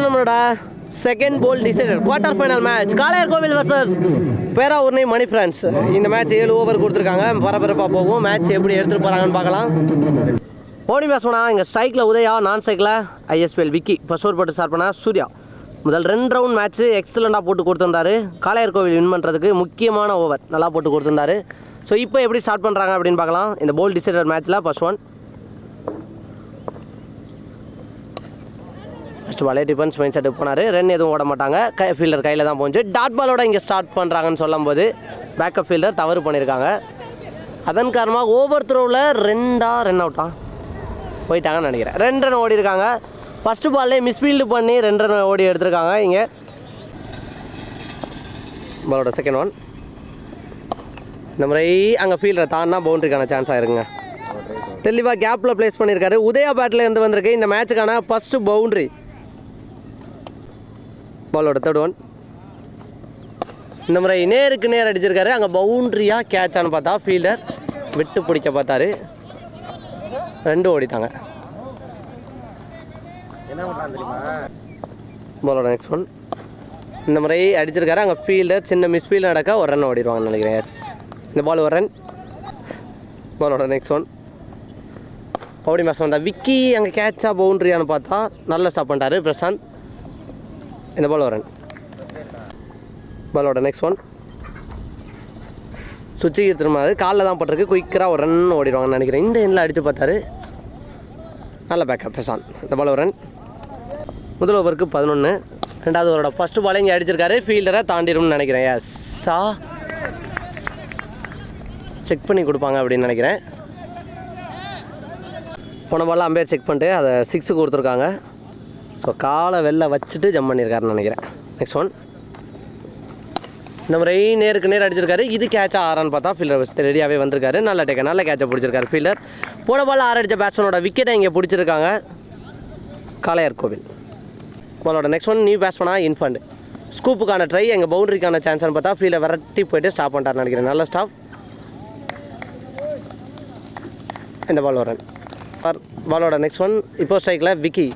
நம்மளோட second pool decider quarter final match Kalaiyar Kovil versus Peravurani Mani friends. இந்த match 7 over கொடுத்துருக்காங்க. பரபரப்பாக போகும். மேட்ச் எப்படி எடுத்துகிட்டு போகிறாங்கன்னு பார்க்கலாம். ஓடி பேசுவனா இங்கே ஸ்ட்ரைக்கில் உதயா, நான் ஸ்ட்ரைக்கில் ஐஎஸ்பிஎல் விக்கி. ஃபர்ஸ்ட் ஓவர் போட்டு ஸ்டார்ட் பண்ணால் சூர்யா. முதல் 2 ரவுண்ட் மேட்ச்சு எக்ஸலண்ட்டாக போட்டு கொடுத்துருந்தாரு. காளையார் கோவில் வின் பண்ணுறதுக்கு முக்கியமான ஓவர் நல்லா போட்டு கொடுத்துருந்தாரு. ஸோ இப்போ எப்படி ஸ்டார்ட் பண்ணுறாங்க அப்படின்னு பார்க்கலாம். இந்த போல் டிசைடர் மேட்ச்சில் ஃபர்ஸ்ட் ஒன் ஃபஸ்ட் பாலே டிஃபென்ஸ் மைண்ட் செட்டுக்கு போனார். ரன் எதுவும் ஓட மாட்டாங்க. ஃபீல்டர் கையில் தான் போச்சு. டாட் பாலோட இங்கே ஸ்டார்ட் பண்ணுறாங்கன்னு சொல்லும் போது பேக்கப் ஃபீல்டர் தவறு பண்ணியிருக்காங்க. அதன் காரணமாக ஓவர் த்ரோவில் 2 ரன் அவுட்டா போயிட்டாங்கன்னு நினைக்கிறேன். 2 ரன் ஓடி இருக்காங்க. ஃபஸ்ட்டு பால்லே மிஸ்ஃபீல்டு பண்ணி 2 ரன் ஓடி எடுத்திருக்காங்க. இங்கே பாலோட செகண்ட் ஒன் இந்த முறை அங்கே ஃபீல்டரை தாண்டினா பவுண்ட்ரிக்கான சான்ஸ் ஆயிருக்குங்க. தெளிவாக கேப்பில் ப்ளேஸ் பண்ணியிருக்காரு. உதயா பேட்டில் இருந்து வந்திருக்கு இந்த மேட்சுக்கான ஃபஸ்ட்டு பவுண்ட்ரி. பாலோட தேர்ட் ஒன் இந்த முறை நேருக்கு நேர் அடிச்சிருக்காரு. அங்கே பவுண்ட்ரியாக கேட்சான்னு பார்த்தா ஃபீல்டர் விட்டு பிடிக்க பார்த்தாரு. 2 ஓடிட்டாங்க. பாலோட நெக்ஸ்ட் ஒன் இந்த முறை அடிச்சிருக்காரு. அங்கே ஃபீல்டர் சின்ன மிஸ்ஃபீல்டு நடக்க 1 ரன் ஓடிடுவாங்கன்னு நினைக்கிறேன். எஸ், இந்த பால் 1 ரன். பாலோட நெக்ஸ்ட் ஒன் ஓடி மேட்ச் வந்தால் விக்கி அங்கே கேட்சா பவுண்ட்ரியான்னு பார்த்தா நல்லா ஸ்டாப் பண்ணிட்டாரு பிரசாந்த். இந்த பால் 1 ரன். பாலோட நெக்ஸ்ட் ஒன் சுவிட்சு திரும்பாது காலில் தான் பட்டிருக்கு. குயிக்கராக 1 ரன் ஓடிடுவாங்கன்னு நினைக்கிறேன். இந்த எண்ணில் அடித்து பார்த்தாரு. நல்ல பேக்கப் பிரசாந்த். இந்த பால் 1 ரன். முதல் ஓவருக்கு 11. ரெண்டாவது ஓவரோட ஃபஸ்ட்டு பால் இங்கே அடிச்சிருக்காரு. ஃபீல்டரை தாண்டிடும்னு நினைக்கிறேன். எஸ்ஸா செக் பண்ணி கொடுப்பாங்க அப்படின்னு நினைக்கிறேன். போன பாலில் அம்பேர் செக் பண்ணிட்டு அதை 6 கொடுத்துருக்காங்க. ஸோ காலை வெளில வச்சுட்டு ஜம்ப் பண்ணியிருக்காருன்னு நினைக்கிறேன். நெக்ஸ்ட் ஒன் இந்த முறை நேருக்கு நேர் அடிச்சிருக்காரு. இது கேட்சா ஆறான்னு பார்த்தா ஃபீல்டர் ரெடியாகவே வந்திருக்காரு. நல்ல டேக்க நல்ல கேட்சை பிடிச்சிருக்காரு ஃபீல்டர். போன பால் 6 அடித்த பேட்ஸ்மேனோட விக்கெட்டை இங்கே பிடிச்சிருக்காங்க காளையார் கோவில். பாலோட நெக்ஸ்ட் ஒன் நியூ பேட்ஸ்மேனாக இன்ஃபண்ட். ஸ்கூப்புக்கான ட்ரை எங்கள் பவுண்டரிக்கான சான்ஸ்னு பார்த்தா ஃபீல்டை விரட்டி போய்ட்டு ஸ்டாப் பண்ணிட்டார்னு நினைக்கிறேன். நல்ல ஸ்டாப். இந்த பால் 1 ரன். பாலோட நெக்ஸ்ட் ஒன் இப்போ ஸ்ட்ரைக்கில் விக்கி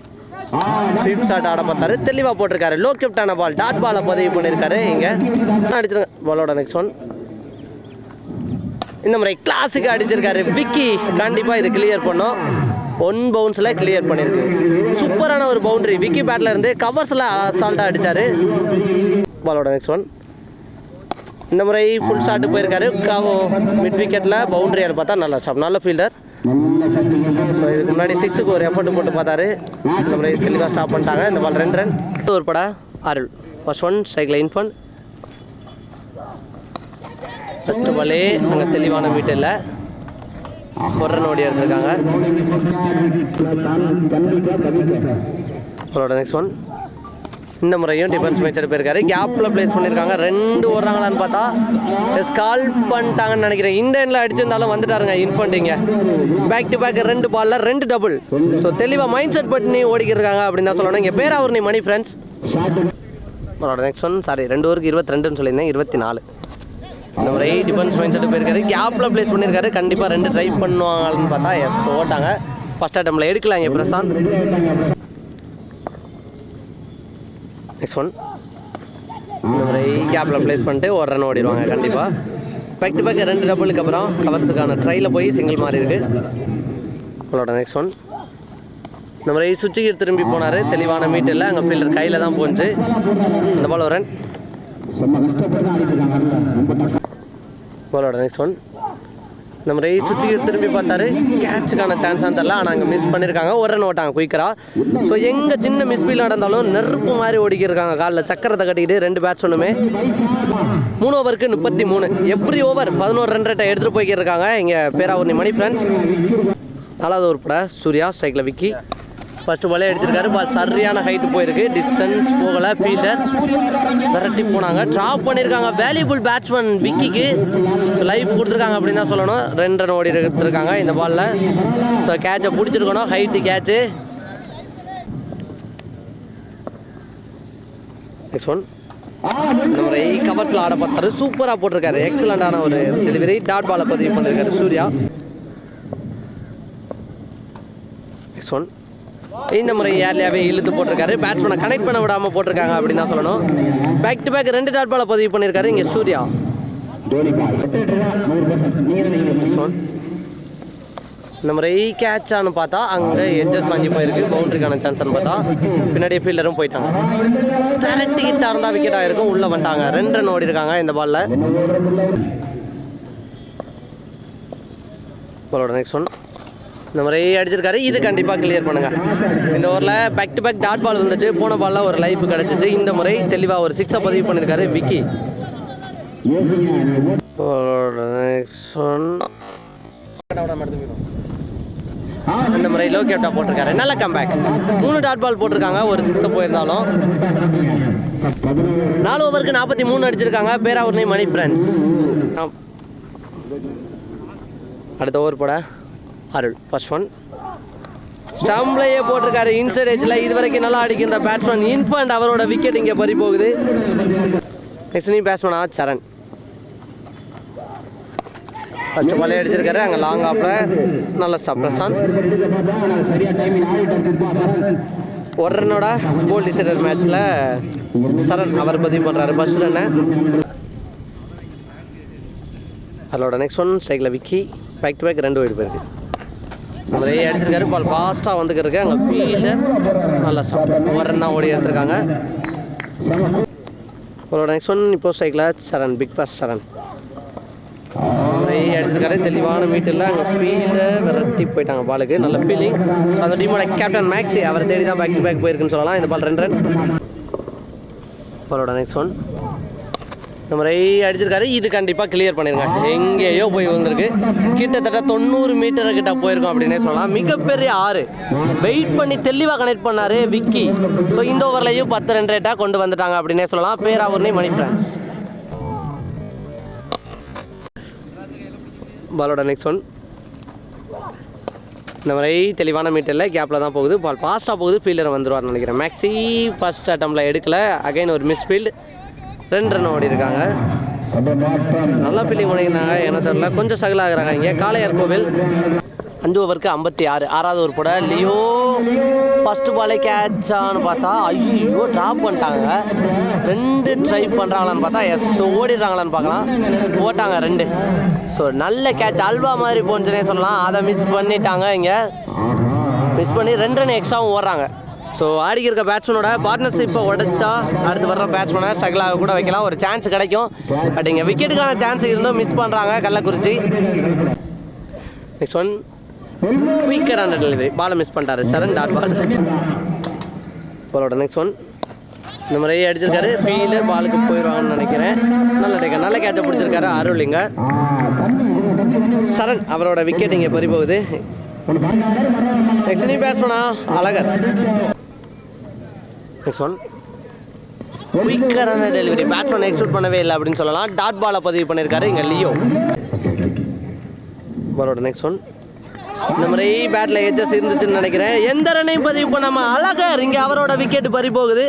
ஸ்வீப் ஷாட் ஆட பார்த்தாரு. தெளிவாக போட்டிருக்காரு. லோ கெப்டான பால் டாட் பாலை பதிவு பண்ணியிருக்காரு. இங்கே அடிச்சிருங்க. பாலோட நெக்ஸ்ட் ஒன் இந்த முறை கிளாஸுக்கு அடிச்சிருக்காரு விக்கி. கண்டிப்பாக இது கிளியர் பண்ணோம். 1 பவுன்ஸில் கிளியர் பண்ணியிருக்கு. சூப்பரான ஒரு பவுண்ட்ரி விக்கி பேட்டில் இருந்து கவர்ஸில் அசால்ட்டாக அடித்தார். பாலோட நெக்ஸ்ட் ஒன் இந்த முறை ஃபுல் ஷாட்டு போயிருக்காரு. மிட் விக்கெட்டில் பவுண்ட்ரியால் பார்த்தா நல்ல ஸ்டாப். நல்ல ஃபீல்டர். இதுக்கு முன்னாடி 6க்கு ஒரு எஃபர்ட் போட்டு பார்த்தாரு. இந்த முறை தெளிவாக ஸ்டாப் பண்ணிட்டாங்க. இந்த பால் 2 ரன். ஒரு பட அருள் ஃபர்ஸ்ட் ஒன் ஸ்ட்ரைக்கில் இன்ஃபண்ட். ஃபஸ்ட்டு பாலே அங்கே தெளிவான மீட் இல்லை. 1 ரன் ஓடி எடுத்திருக்காங்க. அவரோட நெக்ஸ்ட் ஒன் இந்த முறையும் டிஃபென்ஸ் மேட்ச் போயிருக்காரு. கேப்பில் ப்ளேஸ் பண்ணியிருக்காங்க. 2 ஓடுறாங்களான்னு பார்த்தா கால் பண்ணிட்டாங்கன்னு நினைக்கிறேன். இந்த எண்ணில் அடிச்சிருந்தாலும் வந்துட்டாருங்க இன்ஃபண்டிங்க. பேக் டு பேக் 2 பாலில் 2 டபுள். ஸோ தெளிவாக மைண்ட் செட் பண்ணி ஓடிக்கிருக்காங்க அப்படின்னு தான் சொல்லணும். இங்கே பேராவூர்ணி மணி ஃப்ரெண்ட்ஸ். அவரோட நெக்ஸ்ட் ஒன் 2 ஓவருக்கு 22ன்னு சொல்லியிருந்தேன். 24. இந்த முறை டிஃபென்ஸ் மைண்ட் செட்டு போயிருக்காரு. கேப்பில் ப்ளேஸ் பண்ணியிருக்காரு. கண்டிப்பாக 2 ட்ரை பண்ணுவாங்கன்னு பார்த்தா எஸ் ஓட்டாங்க. ஃபஸ்ட் அட்டம்ப்டில் எடுக்கலாம் இங்கே பிரசாந்த். நெக்ஸ்ட் ஒன் இந்த முறை கேப்பில் ப்ளேஸ் பண்ணிட்டு 1 ரன் ஓடிடுவாங்க கண்டிப்பாக. பேக் டு பேக் 2 டபுளுக்கு அப்புறம் கவர்ஸுக்கான ட்ரையில் போய் சிங்கிள் மாறி இருக்குது. அவளோட நெக்ஸ்ட் ஒன் இந்த முறை சுவிட்சுக்கு திரும்பி போனார். தெளிவான மீட் இல்லை. அங்கே ஃபீல்டர் கையில் தான் போச்சு. இந்த பால் 1 ரன். பாலோட நெக்ஸ்ட் ஒன் இந்த முறை சுற்றி திரும்பி பார்த்தாரு. கேட்சுக்கான சான்ஸாக தெரில. ஆனால் அங்கே மிஸ் பண்ணியிருக்காங்க. 1 ரன் ஓட்டாங்க குயிக்கராக. ஸோ எங்கே சின்ன மிஸ்ஃபீல் நடந்தாலும் நெருப்பு மாதிரி ஓடிக்கிருக்காங்க. காலில் சக்கரத்தை கட்டிக்கிட்டு 2 பேட்ஸ்மேனுமே. 3 ஓவருக்கு 33. எவ்ரி ஓவர் 11 ரன் ரேட்டை எடுத்துகிட்டு போய்க்கிருக்காங்க இங்கே பேராவூர்ணி மணி ஃப்ரெண்ட்ஸ். 4வது ஒரு பட சூர்யா ஸ்ட்ரைக்கில் விக்கி. ஃபஸ்ட்டு பாலே அடிச்சிருக்காரு. பால் சரியான ஹைட்டு போயிருக்கு. டிஸ்டன்ஸ் போகலை. ஃபீல்டர் விரட்டி போனாங்க. ட்ராப் பண்ணியிருக்காங்க. வேல்யூபிள் பேட்ஸ்மேன் விக்கிக்கு லைஃப் கொடுத்துருக்காங்க அப்படின்னு தான் சொல்லணும். 2 ரன் ஓடி எடுத்துருக்காங்க இந்த பாலில். ஸோ கேட்சை பிடிச்சிருக்கணும். Height catch. நெக்ஸ்ட் ஒன் இந்த முறை கவர்ஸில் ஆட பார்த்தாரு. சூப்பராக போட்டிருக்காரு. எக்ஸலண்டான ஒரு டெலிவரி. டாட் பாலை பதிவு பண்ணியிருக்காரு சூர்யா. நெக்ஸ்ட் ஒன் இந்த முறை ஏர்லியாகவே இழுத்து போட்டிருக்காரு. பேட்ஸ்மேனை கனெக்ட் பண்ண விடாமல் போட்டிருக்காங்க அப்படின்னு தான் சொல்லணும். பேக் டு பேக் 2 டாட் பாலை பதிவு பண்ணியிருக்காரு இங்கே சூர்யா. இந்த முறை கேட்சான்னு பார்த்தா அங்கே எட்ஜஸ் வாங்கி போயிருக்கு. பவுண்டரிக்கான சான்ஸ்னு பார்த்தா பின்னாடியே ஃபீல்டரும் போயிட்டாங்க. டேரக்ட் ஹிட்டாக இருந்தால் விக்கெட்டாக இருக்கும். உள்ளே வந்துட்டாங்க. 2 ரன் ஓடி இருக்காங்க இந்த பாலில். பாலோட நெக்ஸ்ட் ஒன் இந்த முறை அடிச்சிருக்காரு. இது கண்டிப்பாக கிளியர் பண்ணுங்கள். இந்த ஓவரில் back to back dot ball வந்துச்சு. போன பாலில் ஒரு லைஃப் கிடச்சிச்சு. இந்த முறை தெளிவாக ஒரு 6 பதிவு பண்ணியிருக்காரு விக்கி. நெக்ஸ்ட் ஒன் இந்த முறை லோ கேப்டா போட்டிருக்காரு. நல்ல கம்பேக். 3 டாட் பால் போட்டிருக்காங்க. ஒரு 6 போயிருந்தாலும் 4 ஓவருக்கு 43 அடிச்சிருக்காங்க. பேராவூர்னி மணி ஃப்ரெண்ட்ஸ். அடுத்த ஓவர் போட அருள் ஃபர்ஸ்ட் ஒன் ஸ்டம்ப்லேயே போட்டிருக்காரு. இன்சைட் எஜ்ஜில் இது வரைக்கும் நல்லா அடிக்கிற பேட்ஸ்மேன் இன்ஃபண்ட் அவரோட விக்கெட் இங்கே பறி போகுது. நெக்ஸ்ட் நீ பேட்ஸ்மேனா சரண் ஃபர்ஸ்ட் பாலே அடிச்சிருக்காரு. அங்கே லாங் ஆஃபில் நல்ல ஸ்டாப். பிரசாந்த் ஒரு ரன்னோட கோல் டிசைடர் மேட்ச்சில் சரண் அவர் பதிவு பண்ணுறாரு ஃபர்ஸ்ட் ரன்னை. அதோட next one cycle Vicky. Back to back 2 wide போயிருக்கு. நிறைய அடிச்சிருக்காரு. பால் ஃபாஸ்ட்டாக வந்துக்கிருக்கு. அங்கே ஃபீல்டர் நல்ல ஸ்டாப். ஒரு ரன் தான் ஓடி எடுத்திருக்காங்க. அவரோட நெக்ஸ்ட் ஒன் இப்போ சைக்கிளில் சரண். பிக் பாஸ் சரண் நிறைய அடிச்சிருக்காரு. தெளிவான மீட்டரில் அங்கே ஃபீல்டை விரட்டி போயிட்டாங்க பாலுக்கு. நல்ல ஃபீலிங். அந்த டீமோட கேப்டன் மேக்ஸி அவர் தேடி தான் பேக் டு பேக் போயிருக்குன்னு சொல்லலாம். இந்த பால் 2 ரன். அவரோட நெக்ஸ்ட் ஒன் இந்த முறை அடிச்சிருக்காரு. இது கண்டிப்பாக கிளியர் பண்ணிருங்க. எங்கேயோ போய் வந்திருக்கு. கிட்டத்தட்ட 90 மீட்டர் கிட்ட போயிருக்கோம் அப்படின்னே சொல்லலாம். மிகப்பெரிய 6 வெயிட் பண்ணி தெளிவாக கனெக்ட் பண்ணார் விக்கி. ஸோ இந்த ஓவர்லையும் 10 ரன் ரேட்டாக கொண்டு வந்துட்டாங்க அப்படின்னே சொல்லலாம். பேராவூர்னி மணி ஃப்ரெண்ட்ஸ். பாலோட நெக்ஸ்ட் ஒன் இந்த மாதிரி தெளிவான மீட்டரில் கேப்பில் தான் போகுது. பால் ஃபாஸ்ட்டாக போகுது. ஃபீல்டர் வந்துடுவார்னு நினைக்கிறேன். மேக்ஸி ஃபர்ஸ்ட் அட்டம்ப்டில் எடுக்கலை. அகைன் ஒரு மிஸ் ஃபீல்டு. 2 ரன் ஓடி இருக்காங்க. நல்லா ஃபீல்டிங் பண்ணியிருந்தாங்க. என்ன தெரியல கொஞ்சம் ஸ்ட்ரகிள் ஆகுறாங்க இங்கே. காளையார் கோவில் 5 ஓவருக்கு 56. 6வது ஓவர் போட லியோ ஃபஸ்ட்டு பாலே கேட்சான்னு பார்த்தா ஐயோ ட்ராப் பண்ணிட்டாங்க. 2 ட்ரை பண்ணுறாங்களான்னு பார்த்தா எஸ் ஓடிடுறாங்களான்னு பார்க்கலாம். போட்டாங்க 2. ஸோ நல்ல கேட்ச். அல்வா மாதிரி போச்சுன்னே சொல்லலாம். அதை மிஸ் பண்ணிட்டாங்க இங்கே. மிஸ் பண்ணி 2 ரன் எக்ஸ்ட்ராவும் ஓடுறாங்க. ஸோ ஆடிக்கிருக்க பேட்ஸ்மேனோட பார்ட்னர்ஷிப்பை உடைச்சா அடுத்து வர்ற பேட்ஸ்மேனை ஸ்ட்ரகிள் ஆக கூட வைக்கலாம். ஒரு சான்ஸ் கிடைக்கும். பட் இங்கே விக்கெட்டுக்கான சான்ஸ் இருந்தும் மிஸ் பண்ணுறாங்க கள்ளக்குறிச்சி. நெக்ஸ்ட் ஒன் குயிக்கரான டெலிவரி. பாலை மிஸ் பண்ணிட்டாரு சரண். Dot ball. பாலோட நெக்ஸ்ட் ஒன் இந்த முறையே அடிச்சிருக்காரு. ஃபீல்டர் பாலுக்கு போயிடுவாங்கன்னு நினைக்கிறேன். நல்ல டேக்கர். நல்ல கேட்சை பிடிச்சிருக்காரு அருள் இங்கே. சரண் அவரோட விக்கெட் இங்கே பறி போகுது. நெக்ஸ்ட் நீ பேட்ஸ்மேனா அழகர். நெக்ஸ்ட் ஒன் குயிக்கரான டெலிவரி. பேட்ஸ்மேன் எக்ஸ்பெக்ட் பண்ணவே இல்லை அப்படின்னு சொல்லலாம். டாட் பாலை பதிவு பண்ணியிருக்காரு இங்கே லியோ. பாலோட நெக்ஸ்ட் ஒன் இந்த மாதிரி பேட்டில் எச்சஸ் இருந்துச்சுன்னு நினைக்கிறேன். எந்த ரன்னையும் பதிவு பண்ணாமல் அழகர் இங்கே அவரோட விக்கெட் பறி போகுது.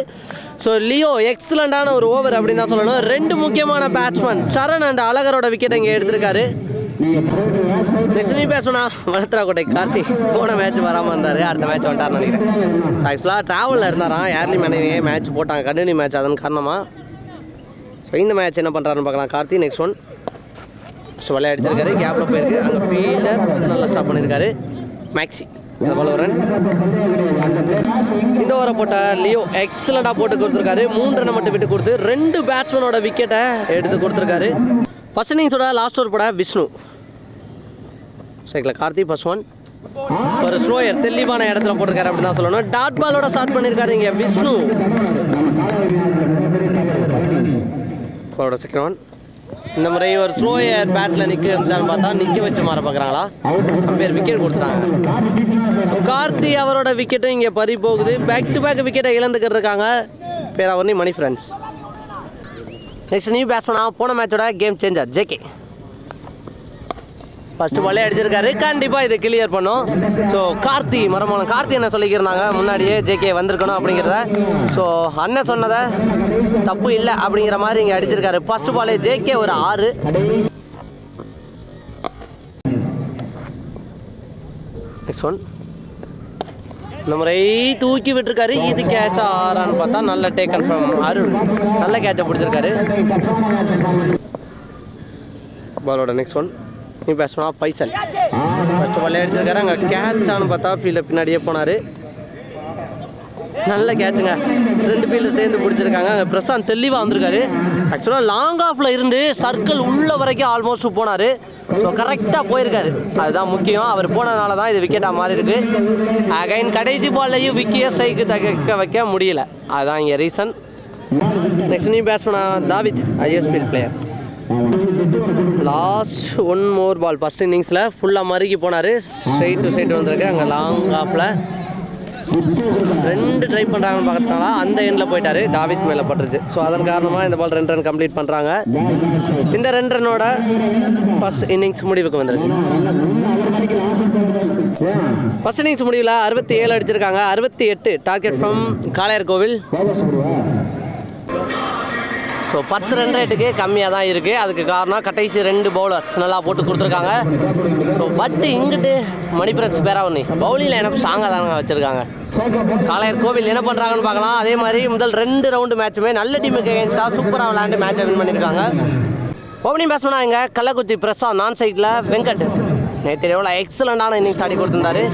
ஸோ லியோ எக்ஸலண்டான ஒரு ஓவர் அப்படின்னு தான் சொல்லணும். 2 முக்கியமான பேட்ஸ்மேன் சரண் அண்ட் அழகரோட விக்கெட் இங்கே எடுத்திருக்காரு. நெக்ஸ்ட் நீ பேசணும்னா வளர்த்துறாக்கோட்டை கார்த்தி. போன மேட்ச் வராமல் இருந்தார். அடுத்த மேட்ச் வந்துட்டார்னு நினைக்கிறேன். ஆக்சுவலாக ட்ராவலில் இருந்தாராம். ஏர்லி மேனே மேட்ச் போட்டாங்க. கண்டினியூ மேட்ச் அதன் காரணமாக. ஸோ இந்த மேட்ச் என்ன பண்ணுறாருன்னு பார்க்கலாம் கார்த்தி. நெக்ஸ்ட் ஒன் ஸோ விளையாடி அடிச்சிருக்காரு. கேப்பில் போயிருக்கு. அங்கே ஃபீல்டர் நல்லா ஸ்டாப் பண்ணியிருக்காரு மேக்ஸி. இந்த பால் ஒரு ரன். இந்த ஓவரை போட்ட லியோ எக்ஸலண்டாக போட்டு கொடுத்துருக்காரு. 3 ரன்னை மட்டும் விட்டு கொடுத்து 2 பேட்ஸ்மேனோட விக்கெட்டை எடுத்து கொடுத்துருக்காரு. ஃபர்ஸ்ட் இன்னிங்ஸோட லாஸ்ட் ஓவர் போட Vishnu. Cycle Karthi first one ஒரு ஸ்லோயர் தெளிவான இடத்துல போட்டிருக்காரு அப்படின்னு தான் சொல்லணும். டாட் பாலோட ஸ்டார்ட் பண்ணியிருக்காரு இங்கே விஷ்ணு. செகண்ட் ஒன் இந்த முறை ஒரு ஸ்லோயர் பேட்டில் நிற்க இருந்தான்னு பார்த்தா நிற்க வச்சு மாற பார்க்குறாங்களா. பேர் விக்கெட் கொடுத்துட்டாங்க. கார்த்தி அவரோட விக்கெட்டும் இங்கே பறி போகுது. பேக் டு பேக் விக்கெட்டை இழந்துக்கிட்டு இருக்காங்க பேராவூர்னி மணி ஃப்ரெண்ட்ஸ். நெக்ஸ்ட் நியூ பேட்ஸ்மேனா போன மேட்சோட கேம் சேஞ்சர் ஜேகே. ஃபஸ்ட்டு பாலே அடிச்சிருக்காரு. கண்டிப்பாக இதை கிளியர் பண்ணும். ஸோ கார்த்தி மரமோலம் கார்த்தி என்ன சொல்லிக்கிறாங்க முன்னாடியே ஜேகே வந்திருக்கணும் அப்படிங்கிறத. ஸோ அண்ணன் சொன்னதை தப்பு இல்லை அப்படிங்கிற மாதிரி இங்கே அடிச்சிருக்காரு. ஃபஸ்ட்டு பாலே ஜேகே ஒரு 6. நெக்ஸ்ட் ஒன் இந்த முறை தூக்கி விட்டுருக்காரு. இது கேட்ச் ஆறான்னு பார்த்தா நல்ல டேக் கன்ஃபார்ம் அருண் நல்ல கேட்சை பிடிச்சிருக்காரு. பாலோட நெக்ஸ்ட் ஒன் நீ பேசணும்னா பைசல் ஃபஸ்ட்டு பால் அடிச்சிருக்காரு. அங்கே கேட்சான்னு பார்த்தா ஃபீல்டில் பின்னாடியே போனார். நல்ல கேட்சுங்க. 2 ஃபீல்டு சேர்ந்து பிடிச்சிருக்காங்க. அங்கே பிரசாந்த் தெளிவாக வந்திருக்காரு. ஆக்சுவலாக லாங் ஆஃபில் இருந்து சர்க்கிள் உள்ள வரைக்கும் ஆல்மோஸ்ட் போனார். ஸோ கரெக்டாக போயிருக்காரு. அதுதான் முக்கியம். அவர் போனதுனால தான் இது விக்கெட்டாக மாறி இருக்கு. அகைன் கடைசி பால்லையும் விக்கியை ஸ்ட்ரைக்கு தக்க வைக்க முடியல. அதுதான் இங்கே ரீசன். நெக்ஸ்ட் நீ பேட்ஸ்மேனா தாவித் ஐஎஸ்பிஎல் பிளேயர். லாஸ்ட் 1 மோர் பால் ஃபஸ்ட் இன்னிங்ஸில் ஃபுல்லாக மறுக்கி போனார். ஸ்ட்ரைட் டு ஸ்ட்ரைட் வந்திருக்கு. அங்கே லாங் ஆஃபில் 2 ட்ரை பண்ணுறாங்கன்னு பார்த்தனால அந்த எண்டில் போயிட்டார். தாவித் மேலே பட்டுருச்சு. ஸோ அதன் காரணமாக இந்த பால் 2 ரன் கம்ப்ளீட் பண்ணுறாங்க. இந்த 2 ரன்னோட ஃபர்ஸ்ட் இன்னிங்ஸ் முடிவுக்கு வந்திருக்கு. ஃபர்ஸ்ட் இன்னிங்ஸ் முடிவில் 67 அடிச்சிருக்காங்க. 68 டார்கெட் ஃப்ரம் காளையார் கோவில். ஸோ 10 ரன் ரேட்டுக்கு கம்மியாக தான் இருக்குது. அதுக்கு காரணம் கடைசி 2 பவுலர்ஸ் நல்லா போட்டு கொடுத்துருக்காங்க. ஸோ பட்டு இங்கிட்டு மணிபிரன்ஸ் பேராவணி பவுலிங் லைனப் ஸ்ட்ராங்காக தாங்க வச்சுருக்காங்க. காளையார் கோவில் என்ன பண்ணுறாங்கன்னு பார்க்கலாம். அதே மாதிரி முதல் 2 ரவுண்டு மேட்சுமே நல்ல டீமுக்கு எகென்ஸ்டாக சூப்பராக விளையாண்டு மேட்சை வின் பண்ணியிருக்காங்க. ஓப்பனிங் பேட்ஸ்மேனாக இங்கே கள்ளக்குறிச்சி பிரசாந்த், நான் சைட்டில் வெங்கட். நேற்று எவ்வளோ எக்ஸலண்டான இன்னிங்ஸ் ஆடி கொடுத்துருந்தாரு.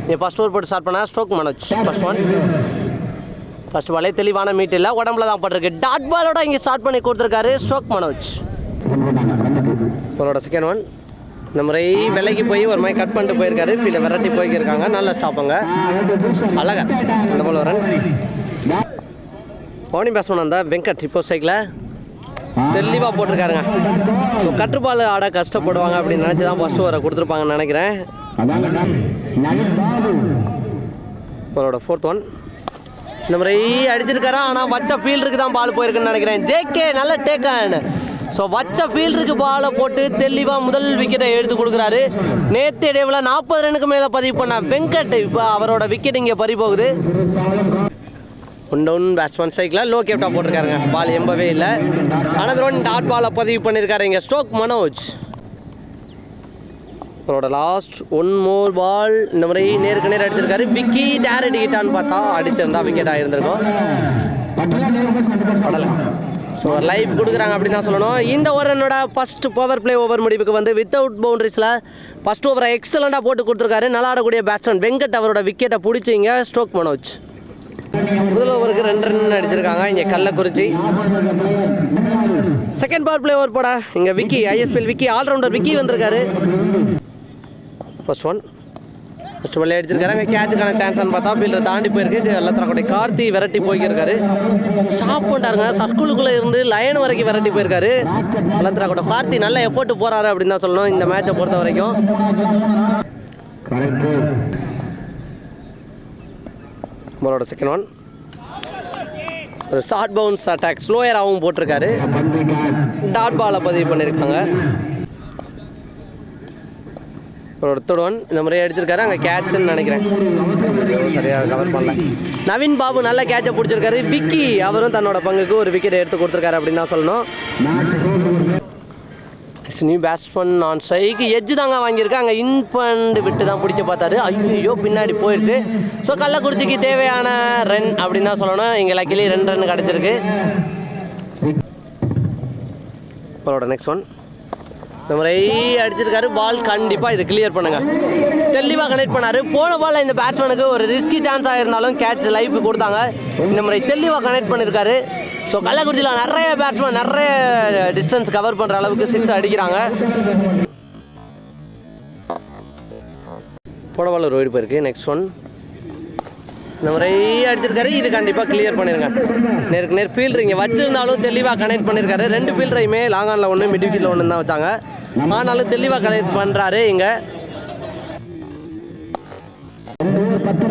இங்கே ஃபஸ்ட் ஓவர் போட்டு ஸ்டார்ட் பண்ண stroke Manoj. First one first பாலே தெளிவான மீட் இல்லை, உடம்புல தான் பட்டிருக்கு. டாட் பாலோட இங்கே ஸ்டார்ட் பண்ணி கொடுத்துருக்காரு ஸ்ட்ரோக் மனோஜ். அவரோட செகண்ட் ஒன் இந்த முறை விலைக்கு போய் ஒரு மாதிரி கட் பண்ணிட்டு போயிருக்காரு. ஃபீல்டை விரட்டி போய்க்கிருக்காங்க. நல்ல ஸ்டாப்புங்க. அழகா இந்த போல் வரன். ஓப்பனிங் பேட்ஸ்மேன் அந்த வெங்கட் இப்போ சைக்கில் தெளிவாக போட்டிருக்காருங்க. ஸோ கட்டுப்பால் ஆட கஷ்டப்படுவாங்க அப்படின்னு நினச்சி தான் ஃபஸ்ட்டு ஓவரை கொடுத்துருப்பாங்கன்னு நினைக்கிறேன். அவரோட ஃபோர்த் ஒன் இந்த முறை அடிச்சிருக்காரா. ஆனால் வச்ச ஃபீல்டருக்கு தான் பால் போயிருக்குன்னு நினைக்கிறேன். ஜேகே நல்ல டேக்கன். ஸோ வச்ச ஃபீல்டருக்கு பாலை போட்டு தெளிவாக முதல் விக்கெட்டை எடுத்து கொடுக்குறாரு. நேற்று இடைவில் 40 ரனுக்கு மேலே பதிவு பண்ண வெங்கட் இப்போ அவரோட விக்கெட் இங்கே பறி போகுது. ஒன் பேட்ஸ்மேன் சைக்கில் லோ கேப்டாக போட்டிருக்காருங்க. பால் எம்பவே இல்லை. ஆனால் ஒன் டாட் பாலை பதிவு பண்ணியிருக்காரு இங்கே ஸ்ட்ரோக் மனோஜ். அவரோட லாஸ்ட் 1 மோர் பால் இந்த முறை நேருக்கு நேர் அடிச்சிருக்காரு. விக்கி டேர் அடிக்கிட்டான்னு பார்த்தா அடிச்சிருந்தா விக்கெட் ஆகியிருந்திருக்கும். ஸோ லைஃப் கொடுக்குறாங்க அப்படின்னு தான் சொல்லணும். இந்த ஓவரனோட ஃபஸ்ட் பவர் பிளே ஓவர் முடிவுக்கு வந்து வித்தவுட் பவுண்டரிஸில் ஃபஸ்ட் ஓவரை எக்ஸலண்ட்டாக போட்டு கொடுத்துருக்காரு. நல்லா ஆடக்கூடிய பேட்ஸ்மேன் வெங்கட் அவரோட விக்கெட்டை பிடிச்சிங்க ஸ்ட்ரோக் மனோஜ். முதல் ஓவருக்கு 2 ரன் அடிச்சிருக்காங்க இங்கே Kallakurichi. Second power play over போட இங்கே விக்கி ஐஎஸ்பிஎல் விக்கி ஆல்ரவுண்டர் விக்கி வந்திருக்காரு. ஃபர்ஸ்ட் ஒன் ஃபஸ்ட் பால் அடிச்சிருக்காரு. அங்கே கேட்சுக்கான சான்ஸ்னு பார்த்தா ஃபீல்டர் தாண்டி போயிருக்கு. எல்லாத்தரக்கூடிய கார்த்தி விரட்டி போய்க்கிருக்காரு. ஸ்டாப் பண்ணிட்டாருங்க. சர்க்குளுக்குள்ளே இருந்து லைன் வரைக்கும் விரட்டி போயிருக்காரு. எல்லாத்தரக்கூடிய கார்த்தி நல்ல எஃபோர்ட் போகிறாரு அப்படின்னு தான் சொல்லணும் இந்த மேட்சை பொறுத்த வரைக்கும். பாலோட செகண்ட் ஒன் ஒரு ஷார்ட் பவுன்ஸ் அட்டாக் ஸ்லோயராகவும் போட்டிருக்காரு. டாட் பாலை பதிவு பண்ணியிருக்காங்க. ஒரு தேர்ட் ஒன் இந்த முறை அடிச்சிருக்காரு. அங்கே கேட்சுன்னு நினைக்கிறேன், சரியாக கவர் பண்ணல. நவீன் பாபு நல்ல கேட்சை பிடிச்சிருக்காரு. விக்கி அவரும் தன்னோட பங்குக்கு ஒரு விக்கெட் எடுத்து கொடுத்துருக்காரு அப்படின்னு தான் சொல்லணும். New batsman on strike edge தாங்க வாங்கியிருக்கு. அங்கே இன்பண்டு விட்டு தான் பிடிக்க பார்த்தாரு. ஐயோ பின்னாடி போயிடுச்சு. ஸோ கள்ளக்குறிச்சிக்கு தேவையான ரன் அப்படின்னு தான் சொல்லணும். இங்கே லக்கிலி 2 ரன் கிடச்சிருக்கு. அவரோட நெக்ஸ்ட் ஒன் இந்த முறை அடிச்சிருக்காரு. பால் கண்டிப்பாக இது கிளியர் பண்ணுங்க. தெளிவாக கனெக்ட் பண்ணார். போன பால் இந்த பேட்ஸ்மேனுக்கு ஒரு ரிஸ்கி சான்ஸாக இருந்தாலும் கேட்ச் லைஃப் கொடுத்தாங்க. இந்த முறை தெளிவாக கனெக்ட் பண்ணியிருக்காரு. ஸோ கள்ளக்குறிச்சியில் நிறைய பேட்ஸ்மேன் நிறைய டிஸ்டன்ஸ் கவர் பண்ணுற அளவுக்கு 6 அடிக்கிறாங்க. போன பால் ஒரு ஓடி போயிருக்கு. நெக்ஸ்ட் ஒன் இந்த முறை அடிச்சிருக்காரு. இது கண்டிப்பாக கிளியர் பண்ணிருங்க. நேருக்கு நேர் ஃபீல்டர் இங்கே வச்சிருந்தாலும் தெளிவாக கனெக்ட் பண்ணியிருக்காரு. 2 ஃபீல்டரையுமே லாங் ஆனில் 1 மிட் விக்கெட்டில் 1 தான் வச்சாங்க. ஆனாலும் தெளிவாக கனெக்ட் பண்ணுறாரு. இங்கே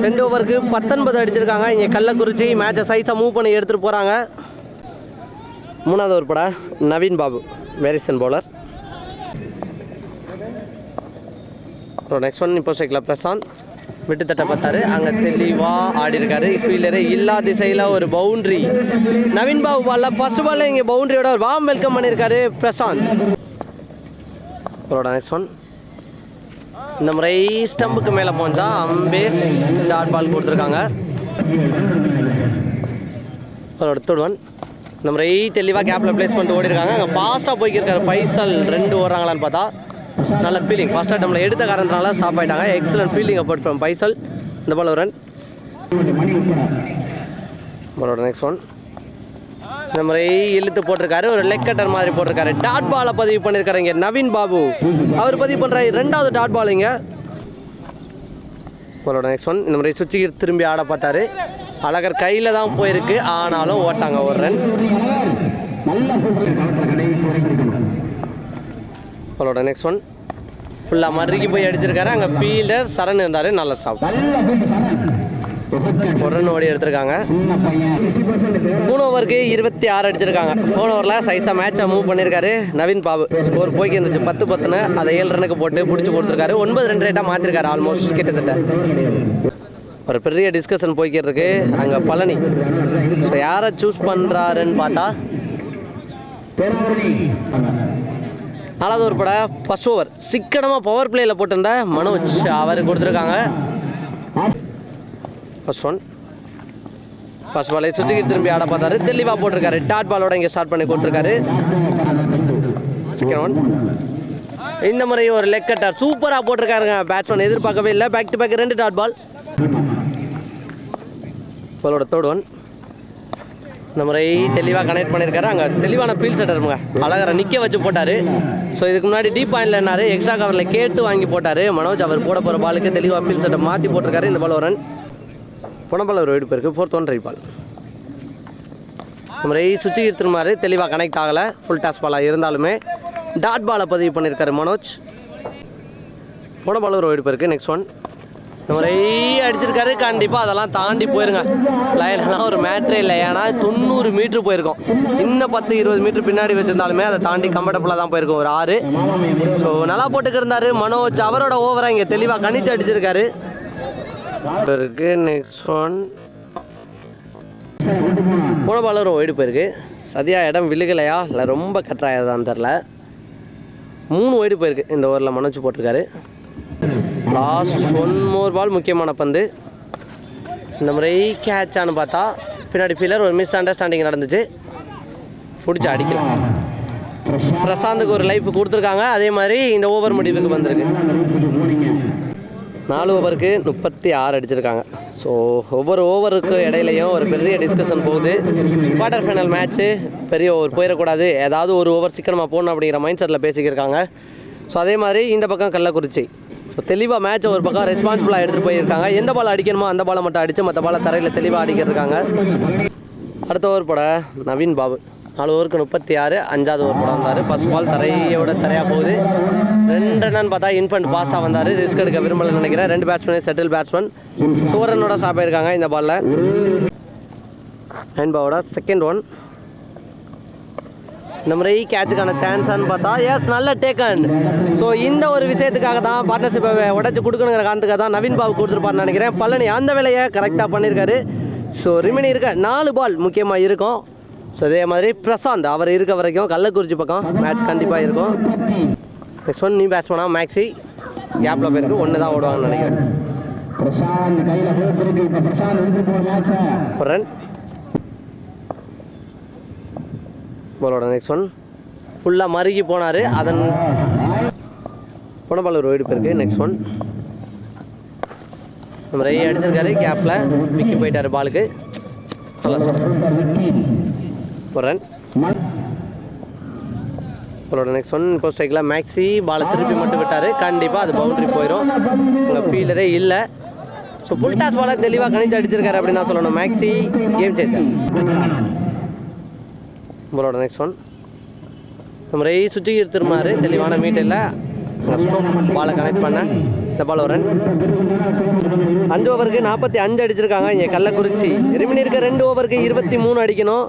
2 ஓவருக்கு 19 அடிச்சிருக்காங்க. இங்கே கள்ளக்குறிச்சி மேட்சை சைஸாக மூவ் பண்ணி எடுத்துகிட்டு போகிறாங்க. 3வது ஓவர் பட நவீன் பாபு வேரிசன் பவுலர். நெக்ஸ்ட் ஒன் இப்போ சைக்கிள் பிரசாந்த் விட்டு தட்ட பார்த்தாரு. அங்கே தெளிவாக ஆடி இருக்காரு. ஃபீல்டரு இல்லா திசையில் ஒரு பவுண்ட்ரி. நவீன் பாபு பாலில் ஃபர்ஸ்ட் பாலில் இங்கே பவுண்ட்ரியோட ஒரு வார்ம் வெல்கம் பண்ணியிருக்காரு பிரசாந்த். அவரோட நெக்ஸ்ட் ஒன் இந்த முறை ஸ்டம்புக்கு மேலே போஞ்சா அம்பேர் டாட் பால் கொடுத்துருக்காங்க. அடுத்த ஒன் இந்த முறை தெளிவாக கேப்பில் பிளேஸ் பண்ணிட்டு ஓடி இருக்காங்க. அங்கே ஃபாஸ்ட்டாக போய்க்கிருக்காரு பைசல் 2 ஓடுறாங்களான்னு பார்த்தா நல்ல ஃபீலிங். ஃபஸ்ட் அட்டம்ல எடுத்த காரணத்தினால ஸ்டாப் ஆகிட்டாங்க. எக்ஸலன்ட் ஃபீலிங் அப்போட் ஃப்ரம் பைசல். இந்த பால் ஒரு ரன். பாலோட நெக்ஸ்ட் ஒன் இந்த முறை இழுத்து போட்டிருக்காரு. ஒரு லெக் கட்டர் மாதிரி போட்டிருக்காரு. டாட் பாலை பதிவு பண்ணியிருக்காரு இங்கே நவீன் பாபு. அவர் பதிவு பண்ணுறாரு 2வது டாட் பால் இங்கே. பாலோட நெக்ஸ்ட் ஒன் இந்த முறை சுற்றி திரும்பி ஆட பார்த்தாரு. அழகர் கையில் தான் போயிருக்கு, ஆனாலும் ஓட்டாங்க ஒரு ரன். பாலோட நெக்ஸ்ட் ஒன் ஃபுல்லாக மறுக்கி போய் அடிச்சிருக்காரு. அங்கே ஃபீல்டர் சரண் இருந்தார், நல்ல ஸ்டாப். ஒரு ரன் ஓடி எடுத்திருக்காங்க. 3 ஓவருக்கு 26 அடிச்சிருக்காங்க. 4 ஓவரில் சைஸாக மேட்சை மூவ் பண்ணியிருக்காரு நவீன் பாபு. ஸ்கோர் போய்க்கு இருந்துச்சு 10-10ன்னு, அதை 7 ரனுக்கு போட்டு பிடிச்சி கொடுத்துருக்காரு. 9 ரன் ரேட்டாக மாற்றிருக்காரு ஆல்மோஸ்ட் கிட்டத்தட்ட. ஒரு பெரிய டிஸ்கஷன் போய்க்கிட்டு இருக்கு அங்கே பழனி. ஸோ யாரை சூஸ் பண்ணுறாருன்னு பார்த்தா 4வது ஓவர் பட ஃபர்ஸ்ட் ஓவர் சிக்கனமாக பவர் பிளேயில் போட்டிருந்த மனோஜ் அவர் கொடுத்துருக்காங்க. ஃபர்ஸ்ட் ஒன் ஃபர்ஸ்ட் பாலை சுற்றி திரும்பி ஆட பார்த்தாரு. தெளிவாக போட்டிருக்காரு. டாட் பாலோட இங்கே ஸ்டார்ட் பண்ணி கொடுத்துருக்காரு. செகண்ட் ஒன் இந்த முறை ஒரு லெக் கட்டர் சூப்பராக போட்டிருக்காருங்க. பேட்ஸ்மேன் எதிர்பார்க்கவே இல்லை. Back to back 2 dot ball. பாலோட தேர்ட் ஒன் இந்த முறை தெளிவாக கனெக்ட் பண்ணியிருக்காரு. அங்கே தெளிவான ஃபீல்ட் செட்டருங்க. அழகரை நிற்க வச்சு போட்டார். ஸோ இதுக்கு முன்னாடி டீப் பாயிண்டில் என்னார் எக்ஸ்ட்ரா கவரில் கேட்டு வாங்கி போட்டார் மனோஜ். அவர் போட போகிற பாலுக்கு தெளிவாக ஃபீல்ட் செட்டை மாற்றி போட்டிருக்காரு. இந்த பால் ஒரு ரன். போன பால் ஒரு வெடி போயிருக்கு. 4th ஒன் ட்ரை பால். இந்த முறை சுற்றி திருமாறு தெளிவாக கனெக்ட் ஆகலை. ஃபுல் டாஸ் பாலாக இருந்தாலுமே டாட் பாலை பதிவு பண்ணியிருக்காரு மனோஜ். போன பால் ஒரு வெடி போயிருக்கு. நெக்ஸ்ட் ஒன் இந்த முறை அடிச்சிருக்காரு. கண்டிப்பாக அதெல்லாம் தாண்டி போயிருங்க. லைன்லாம் ஒரு மேட்ரே இல்லை. ஏன்னா 90 மீட்ரு போயிருக்கோம். இன்னும் 10-20 மீட்ரு பின்னாடி வச்சுருந்தாலுமே அதை தாண்டி கம்ஃபர்டபுளாக தான் போயிருக்கும் ஒரு 6. ஸோ நல்லா போட்டுக்கிருந்தார் மனோஜ். அவரோட ஓவரை இங்கே தெளிவாக கணித்து அடிச்சிருக்காரு. இருக்கு. நெக்ஸ்ட் ஒன் போன பால் ஒரு ஒயிடு போயிருக்கு. சரியாக இடம் விழுகலையா இல்லை ரொம்ப கட்டாயதான்னு தெரில. 3 ஒயிடு போயிருக்கு இந்த ஓவரில் மனோஜ் போட்டிருக்காரு. லாஸ்ட் 1 மோர் பால் முக்கியமான பந்து. இந்த முறை கேட்சான்னு பார்த்தா பின்னாடி ஃபீலர் ஒரு மிஸ் அண்டர்ஸ்டாண்டிங் நடந்துச்சு. பிடிச்சி அடிக்கலாம். பிரசாந்துக்கு ஒரு லைஃப் கொடுத்துருக்காங்க. அதே மாதிரி இந்த ஓவர் முடிவுக்கு வந்திருக்கு. 4 ஓவருக்கு 36 அடிச்சிருக்காங்க. ஸோ ஒவ்வொரு ஓவருக்கு இடையிலையும் ஒரு பெரிய டிஸ்கஷன் போகுது. குவார்டர் ஃபைனல் மேட்ச்சு பெரிய ஓவர் போயிடக்கூடாது, ஏதாவது ஒரு ஓவர் சிக்கனமாக போகணும் அப்படிங்கிற மைண்ட் செட்டில் பேசிக்கிருக்காங்க. ஸோ அதே மாதிரி இந்த பக்கம் கள்ளக்குறிச்சி ஸோ தெளிவாக மேட்சை ஒரு பக்கம் ரெஸ்பான்சிபிளாக எடுத்துகிட்டு போயிருக்காங்க. எந்த பால் அடிக்கணுமோ அந்த பாலை மட்டும் அடித்து மற்ற பாலை தரையில் தெளிவாக அடிக்கிருக்காங்க. அடுத்த ஓவர் போட நவீன் பாபு 4 ஓவருக்கு 36. 5வது ஓவர் போட வந்தார். ஃபர்ஸ்ட் பால் தரையாக போகுது. 2 ரன் பார்த்தா இன்ஃபண்ட் பாஸ்டாக வந்தார். ரிஸ்க் எடுக்க விரும்பலன்னு நினைக்கிறேன். 2 பேட்ஸ்மேன் செட்டில் பேட்ஸ்மேன் 4 ரன்னோட ஸ்டாப் ஆயிருக்காங்க இந்த பாலில். நவீன் பாபோட செகண்ட் ஒன் இந்த முறை கேட்சுக்கான சான்ஸான்னு பார்த்தா எஸ் நல்ல டேக்கன். ஸோ இந்த ஒரு விஷயத்துக்காக தான் பார்ட்னர்ஷிப்பை உடச்சி கொடுக்கணுங்கிற காரணத்துக்காக தான் நவீன் பாபு கொடுத்துருப்பாருன்னு நினைக்கிறேன். பழனி அந்த வேலையை கரெக்டாக பண்ணியிருக்காரு. ஸோ ரிமைனி இருக்க 4 பால் முக்கியமாக இருக்கும். ஸோ அதே மாதிரி பிரசாந்த் அவர் இருக்க வரைக்கும் கள்ளக்குறிச்சி பக்கம் மேட்ச் கண்டிப்பாக இருக்கும். நெக்ஸ்ட் ஒன் நியூ பேட்ஸ்மேனா மேக்ஸி கேப்பில் போயிருக்கு. 1 தான் ஓடுவாங்கன்னு நினைக்கிறேன். ஒரு ரன். பாலோட நெக்ஸ்ட் ஒன் ஃபுல்லாக மறுகி போனார். அதன் போன பால் ஒரு ஒயிடு போயிருக்கு. நெக்ஸ்ட் ஒன் நம்ம ரை அடிச்சிருக்காரு. கேப்பில் விக்கி போயிட்டார் பாலுக்கு. ஒரு ரன். பாலோட நெக்ஸ்ட் ஒன் இப்போ ஸ்ட்ரைக்கில் மேக்ஸி பாலை திருப்பி மட்டும் விட்டார். கண்டிப்பாக அது பவுண்டரி போயிடும். உங்கள் ஃபீல்டரே இல்லை. ஸோ ஃபுல் டாஸ் பாலை தெளிவாக கணித்து அடிச்சிருக்காரு அப்படின்னு தான் சொல்லணும். Maxi game changer. பாலோட நெக்ஸ்ட் ஒன் நம்ம ரை சுற்றி திரும்பினார். தெளிவான மீட்டில் பாலை கனெக்ட் பண்ண இந்த பால் ஒரு ரன். 5 ஓவருக்கு 45 அடிச்சிருக்காங்க இங்கே கள்ளக்குறிச்சி. ரிமினி இருக்க 2 ஓவருக்கு 23 அடிக்கணும்.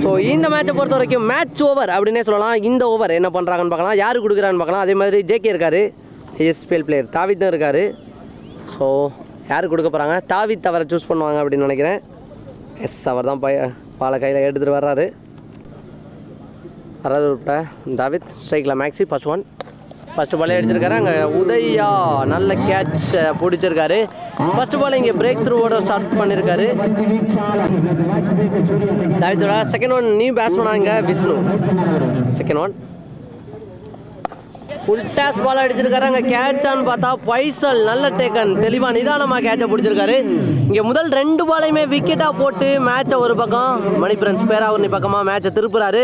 ஸோ இந்த மேட்சை பொறுத்த வரைக்கும் மேட்ச் ஓவர் அப்படின்னே சொல்லலாம். இந்த ஓவர் என்ன பண்ணுறாங்கன்னு பார்க்கலாம், யார் கொடுக்குறான்னு பார்க்கலாம். அதே மாதிரி ஜேகே இருக்கார், எஸ்பிஎல் பிளேயர் தாவித் இருக்கார். ஸோ யார் கொடுக்க போகிறாங்க? தாவித் அவரை சூஸ் பண்ணுவாங்க அப்படின்னு நினைக்கிறேன். எஸ் அவர் தான் பாலை கையில் எடுத்துகிட்டு வர்றாரு. தாவித் ஸ்ட்ரைக்கில் மேக்ஸி ஃபர்ஸ்ட் ஒன் ஃபஸ்ட்டு பாலே அடிச்சிருக்காரு. அங்கே உதயா நல்ல கேட்ச் பிடிச்சிருக்காரு. ஃபஸ்ட்டு பால் இங்கே பிரேக் த்ரூவோட ஸ்டார்ட் பண்ணியிருக்காரு. தாவித்தோட செகண்ட் ஒன் நியூ பேட்ஸ்மேனாக இங்கே Vishnu. Second one full toss ball அடிச்சிருக்காரு. அங்கே கேட்சான்னு பார்த்தா பைசல் நல்ல டேக்கன் தெளிவாக நிதானமாக கேட்சை பிடிச்சிருக்காரு. இங்கே முதல் 2 பாலையுமே விக்கெட்டாக போட்டு மேட்சை ஒரு பக்கம் மணி பிரான்ஸ் பேராவூர்னி பக்கமாக மேட்சை திருப்புறாரு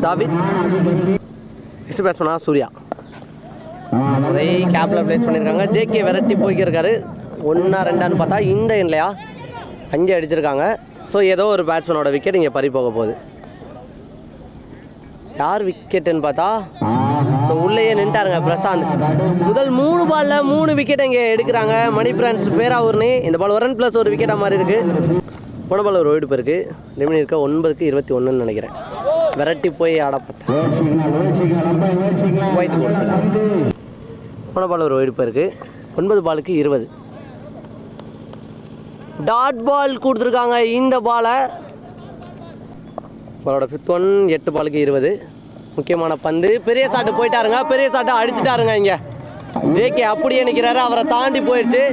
தாவித். நெக்ஸ்ட் பேட்ஸ்மேனாக சூர்யா ஒரே கேப்பில் ப்ளேஸ் பண்ணியிருக்காங்க. ஜேகே விரட்டி போய்க்கிருக்காரு. 1-2 பார்த்தா இந்த இல்லையா 5 அடிச்சிருக்காங்க. ஸோ ஏதோ ஒரு பேட்ஸ்மேனோட விக்கெட் இங்கே பறி போக போகுது. யார் விக்கெட்டுன்னு பார்த்தா ஸோ உள்ளேயே நின்ட்டாருங்க பிரசாந்த். முதல் 3 பாலில் 3 விக்கெட் இங்கே எடுக்கிறாங்க மணி பிரான்ஸ் பேராவூர்னி. இந்த பால் 1 ரன் + ஒரு விக்கெட்டாக மாதிரி இருக்குது. போன பால் ஒரு ஒயிட் போயிருக்கு. லிமிட் இருக்க 9-21 நினைக்கிறேன். விரட்டி போய் ஆட பார்த்தேன். ஒயிட் போன பால் ஒரு ஒயிட் போயிருக்கு. 9 பாலுக்கு 20. டாட் பால் கொடுத்துருக்காங்க இந்த பாலை. பாலோட 5th ஒன் 8 பாலுக்கு 20. முக்கியமான பந்து. பெரிய சாட்டு போயிட்டாருங்க. பெரிய சாட்டை அடிச்சுட்டாருங்க. இங்கே ஜேகே அப்படியே நிற்கிறாரு. அவரை தாண்டி போயிடுச்சு.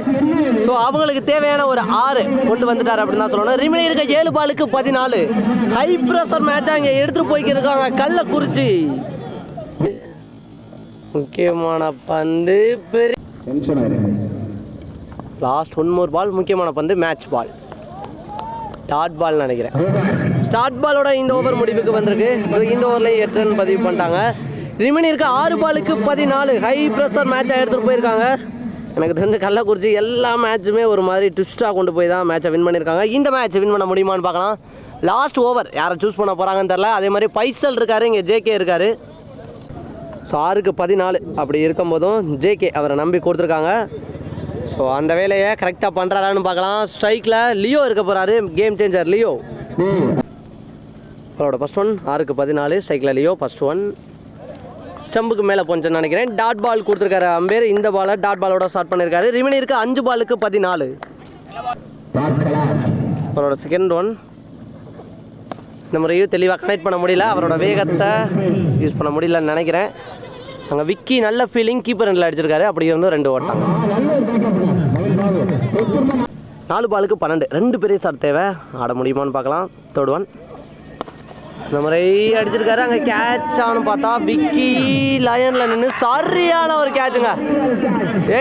ஸோ அவங்களுக்கு தேவையான ஒரு 6 கொண்டு வந்துட்டார் அப்படின்னு தான் சொல்லணும். ரிமைனிங் இருக்க 7 பாலுக்கு 14. ஹை ப்ரெஷர் மேட்சாக இங்கே எடுத்துகிட்டு போய்க்கிருக்காங்க கள்ளக்குறிச்சி. முக்கியமான பந்து. லாஸ்ட் 1 more பால். முக்கியமான பந்து மேட்ச் பால். டாட் பால் நினைக்கிறேன். ஸ்டார்ட் பாலோட இந்த ஓவர் முடிவுக்கு வந்திருக்கு. இந்த ஓவரில் 8 ரன் பதிவு பண்ணிட்டாங்க. ரிமைனிங் இருக்க 6 பாலுக்கு 14. ஹை ப்ரெஷர் மேட்சாக எடுத்துகிட்டு போயிருக்காங்க. எனக்கு தெரிஞ்ச கள்ளக்குறிச்சி எல்லா மேட்சுமே ஒரு மாதிரி ட்விஸ்ட்டாக கொண்டு போய் தான் மேட்சை வின் பண்ணியிருக்காங்க. இந்த மேட்ச் வின் பண்ண முடியுமான்னு பார்க்கலாம். லாஸ்ட் ஓவர் யாரை சூஸ் பண்ண போகிறாங்கன்னு தெரில. அதே மாதிரி பைசல் இருக்கார், இங்கே ஜேகே இருக்கார். ஸோ 6க்கு 14 அப்படி இருக்கும்போதும் ஜேகே அவரை நம்பி கொடுத்துருக்காங்க. ஸோ அந்த வேலையை கரெக்டாக பண்ணுறாரான்னு பார்க்கலாம். ஸ்ட்ரைக்கில் லியோ இருக்க போகிறாரு. Game changer Leo. அவரோட ஃபஸ்ட் ஒன் 6க்கு 14. ஸ்ட்ரைக்கில் லியோ ஃபஸ்ட் ஒன். ஸ்டம்புக்கு மேலே போச்சுன்னு நினைக்கிறேன். டாட் பால் கொடுத்துருக்காரு அம்பேர். இந்த பாலை டாட் பாலோட ஸ்டார்ட் பண்ணியிருக்காரு. ரிமைனிங் இருக்க 5 பாலுக்கு 14. அவரோட செகண்ட் ஒன் இந்த முறையும் தெளிவாக கனெக்ட் பண்ண முடியல. அவரோட வேகத்தை யூஸ் பண்ண முடியலன்னு நினைக்கிறேன். அங்கே விக்கி நல்ல ஃபீலிங் கீப்பர் ரெண்டில் அடிச்சிருக்காரு. அப்படி இருந்தும் 2 ஓட்டாங்க. 4 பாலுக்கு 12. 2 பெரிய ஷாட் தேவை. ஆட முடியுமான்னு பார்க்கலாம். தேர்ட் ஒன் இந்த முறை அடிச்சிருக்காரு. அங்கே கேட்ச் ஆனு பார்த்தா விக்கி லயனில் நின்று சரியான ஒரு கேட்சுங்க.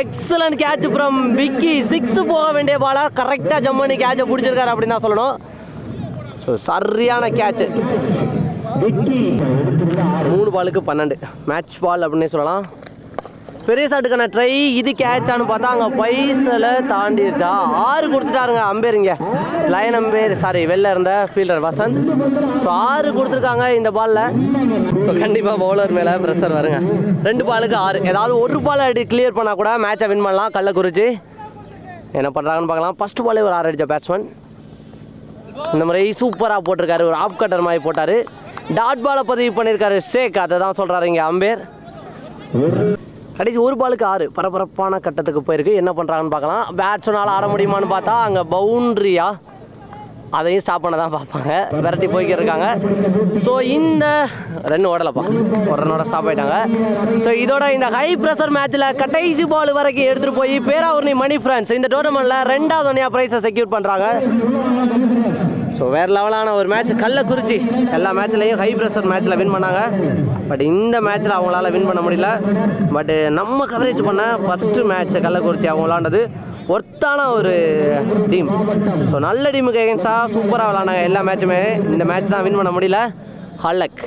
Excellent catch from Vicky. 6 போக வேண்டிய பாலாக கரெக்டாக ஜம்ப் பண்ணி கேட்சை பிடிச்சிருக்காரு அப்படின்னு தான் சொல்லணும். ஸோ சரியான கேட்சு. 3 பாலுக்கு 12. மேட்ச் பால் அப்படின்னு சொல்லலாம். பெரிய ஷாட்டுக்கான ட்ரை. இது கேட்சானு பார்த்தா அங்கே பைசலை தாண்டிடுச்சா. 6 கொடுத்துட்டாருங்க அம்பேருங்க. லயன் அம்பேர் வெளில இருந்த ஃபீல்டர் வசந்த். ஸோ 6 கொடுத்துருக்காங்க இந்த பாலில். ஸோ கண்டிப்பாக பவுலர் மேலே ப்ரெஷர் வருங்க. 2 பாலுக்கு 6. ஏதாவது ஒரு பால் அடி கிளியர் பண்ணால் கூட மேட்சை வின் பண்ணலாம் கள்ளக்குறிச்சி. என்ன பண்ணுறாங்கன்னு பார்க்கலாம். ஃபஸ்ட்டு பாலே ஒரு 6 அடித்த பேட்ஸ்மேன். இந்த முறை சூப்பராக போட்டிருக்காரு. ஒரு ஆப் கட்டர் மாதிரி போட்டார். டாட் பாலை பதிவு பண்ணியிருக்காரு ஷேக். அதை தான் சொல்கிறாரு இங்கே அம்பேர். கடைசி 1 பாலுக்கு 6. பரபரப்பான கட்டத்துக்கு போயிருக்கு. என்ன பண்ணுறாங்கன்னு பார்க்கலாம். பேட்ஸ்மேனால் ஆட முடியுமான்னு பார்த்தா அங்கே பவுண்ட்ரியா அதையும் ஸ்டாப் பண்ண தான் பார்ப்பாங்க. விரட்டி போய்க்கிருக்காங்க. ஸோ இந்த 2 ஓடலப்பா. 1 ரன்னோட ஸ்டாப் ஆகிட்டாங்க. ஸோ இதோட இந்த ஹை ப்ரெஷர் மேட்ச்சில் கடைசி பால் வரைக்கும் எடுத்துகிட்டு போய் பேராவூர்னி மணி பிரான்ஸ் இந்த டோர்னமெண்ட்டில் 2வது ஒன்றையாக ப்ரைஸை செக்யூர் பண்ணுறாங்க. ஸோ வேறு லெவலான ஒரு மேட்ச். கள்ளக்குறிச்சி எல்லா மேட்ச்லேயும் ஹை ப்ரெஷர் மேட்ச்சில் வின் பண்ணாங்க. பட் இந்த மேட்ச்சில் அவங்களால வின் பண்ண முடியல. பட் நம்ம கவரேஜ் பண்ண ஃபஸ்ட்டு மேட்ச் கள்ளக்குறிச்சி அவங்க விளாண்டது ஒர்த்தான ஒரு டீம். ஸோ நல்ல டீமுக்கு எகென்ஸ்டாக சூப்பராக விளாண்டாங்க எல்லா மேட்சுமே. இந்த மேட்ச் தான் வின் பண்ண முடியல. ஹல்லக்